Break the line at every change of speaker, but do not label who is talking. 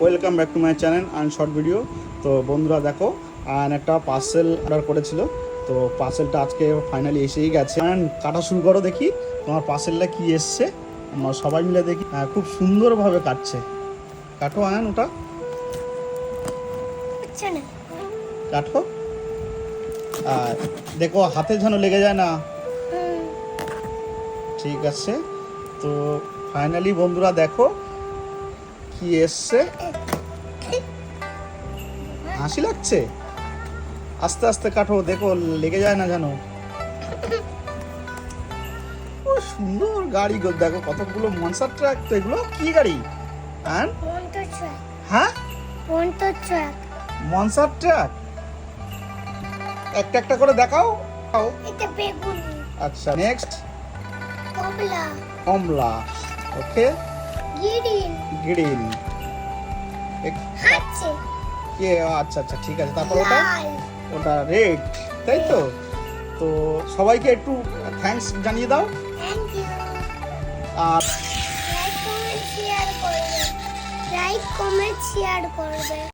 Welcome back to my channel and short video. তো বন্ধুরা দেখো, একটা পার্সেল অর্ডার করেছিল, তো পার্সেলটা আজকে ফাইনালি এসেই গেছে। কাটা শুরু করো, দেখি তোমার পার্সেলটা কি এসছে। আমরা সবাই মিলে দেখি। খুব সুন্দরভাবে কাটছে। কাটো ওটা কাটো, আর দেখো হাতে যেন লেগে যায় না। ঠিক আছে, তো ফাইনালি বন্ধুরা দেখো কি এসছে। হাসি লাগছে, আস্তে আস্তে কাটো, দেখো লেগে যায় না যেন। ও সুন্দর গাড়ি গো, দেখো কতগুলো মনসার ট্রাক। তো এগুলো কি গাড়ি? হ্যাঁ মনসার ট্রাক। একটা একটা করে দেখাও। আচ্ছা, নেক্সট কমলা। ওকে, গ্রিন। আচ্ছা আচ্ছা, ঠিক আছে। তারপর ওটা রেড, তাই তো? তো সবাইকে একটু থ্যাঙ্কস জানিয়ে দাও। আর
লাইক কমেন্ট শেয়ার করবে।